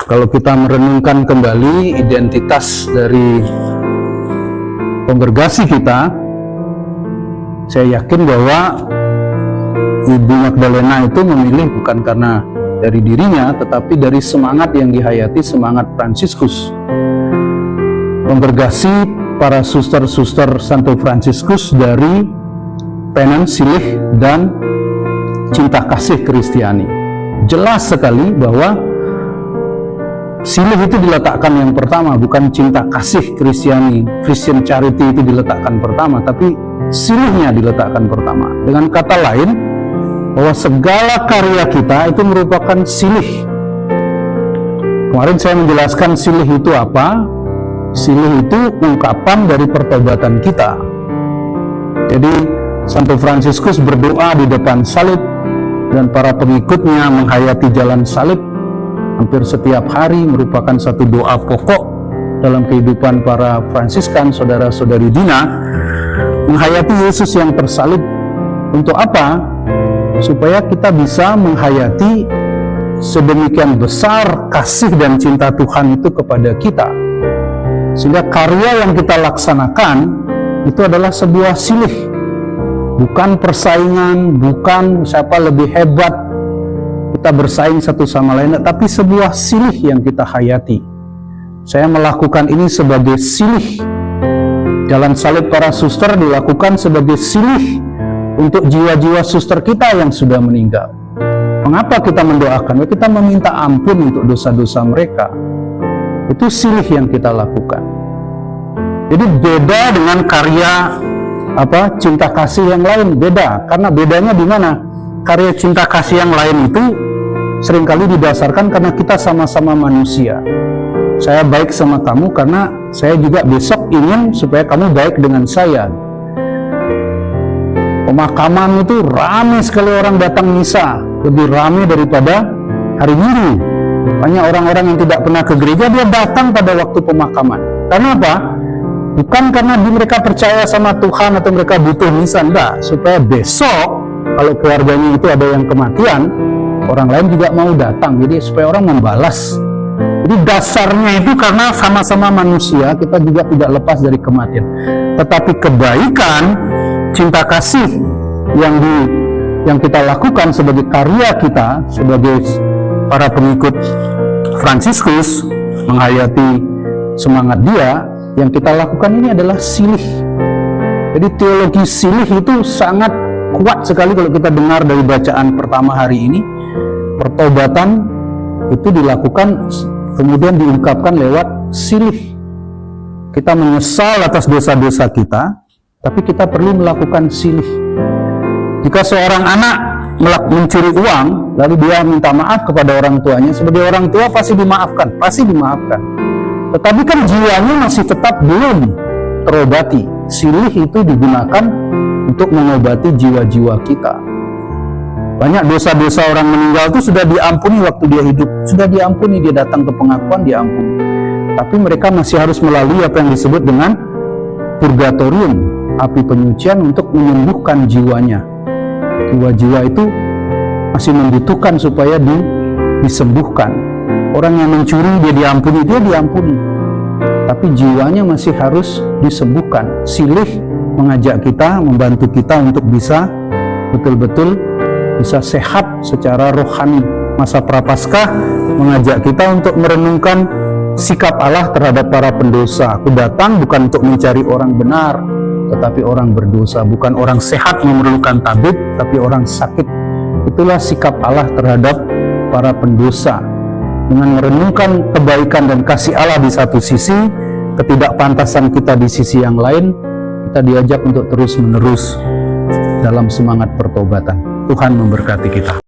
Kalau kita merenungkan kembali identitas dari kongregasi kita, saya yakin bahwa Ibu Magdalena itu memilih bukan karena dari dirinya, tetapi dari semangat yang dihayati, semangat Fransiskus. Kongregasi para suster-suster Santo Fransiskus dari Penan, Silih, dan Cinta Kasih Kristiani. Jelas sekali bahwa Silih itu diletakkan yang pertama, bukan Cinta Kasih Kristiani, Christian Charity itu diletakkan pertama, tapi silihnya diletakkan pertama. Dengan kata lain, bahwa segala karya kita itu merupakan silih. Kemarin saya menjelaskan silih itu apa. Silih itu ungkapan dari pertobatan kita. Jadi Santo Fransiskus berdoa di depan salib, dan para pengikutnya menghayati jalan salib hampir setiap hari, merupakan satu doa pokok dalam kehidupan para Fransiskan, saudara-saudari Dina, menghayati Yesus yang tersalib. Untuk apa? Supaya kita bisa menghayati sedemikian besar kasih dan cinta Tuhan itu kepada kita, sehingga karya yang kita laksanakan itu adalah sebuah silih, bukan persaingan, bukan siapa lebih hebat kita bersaing satu sama lain, tapi sebuah silih yang kita hayati. Saya melakukan ini sebagai silih. Jalan salib para suster dilakukan sebagai silih untuk jiwa-jiwa suster kita yang sudah meninggal. Mengapa kita mendoakan? Kita meminta ampun untuk dosa-dosa mereka. Itu silih yang kita lakukan. Jadi beda dengan karya cinta kasih yang lain, beda. Karena bedanya di mana? Karya cinta kasih yang lain itu seringkali didasarkan karena kita sama-sama manusia. Saya baik sama kamu karena saya juga besok ingin supaya kamu baik dengan saya. Pemakaman itu ramai sekali orang datang misa, lebih ramai daripada hari Minggu. Banyak orang-orang yang tidak pernah ke gereja, dia datang pada waktu pemakaman. Karena apa? Bukan karena mereka percaya sama Tuhan atau mereka butuh misa, enggak. Supaya besok kalau keluarganya itu ada yang kematian, orang lain juga mau datang. Jadi supaya orang membalas. Jadi dasarnya itu karena sama-sama manusia, kita juga tidak lepas dari kematian. Tetapi kebaikan, cinta kasih yang kita lakukan sebagai karya kita, sebagai para pengikut Fransiskus, menghayati semangat dia, yang kita lakukan ini adalah silih. Jadi teologi silih itu sangat kuat sekali kalau kita dengar dari bacaan pertama hari ini. Pertobatan itu dilakukan, kemudian diungkapkan lewat silih. Kita menyesal atas dosa-dosa kita, tapi kita perlu melakukan silih. Jika seorang anak mencuri uang, lalu dia minta maaf kepada orang tuanya, sebagai orang tua pasti dimaafkan. Tetapi kan jiwanya masih tetap belum terobati. Silih itu digunakan untuk mengobati jiwa-jiwa kita. Banyak dosa-dosa orang meninggal itu sudah diampuni waktu dia hidup, sudah diampuni, dia datang ke pengakuan, diampuni. Tapi mereka masih harus melalui apa yang disebut dengan purgatorium, api penyucian untuk menyembuhkan jiwanya. Jiwa-jiwa itu masih membutuhkan supaya disembuhkan. Orang yang mencuri dia diampuni. Tapi jiwanya masih harus disembuhkan. Silih mengajak kita, membantu kita untuk bisa betul-betul bisa sehat secara rohani. Masa Prapaskah mengajak kita untuk merenungkan sikap Allah terhadap para pendosa. Aku datang bukan untuk mencari orang benar, tetapi orang berdosa. Bukan orang sehat memerlukan tabib, tapi orang sakit. Itulah sikap Allah terhadap para pendosa. Dengan merenungkan kebaikan dan kasih Allah di satu sisi, ketidakpantasan kita di sisi yang lain, kita diajak untuk terus-menerus dalam semangat pertobatan. Tuhan memberkati kita.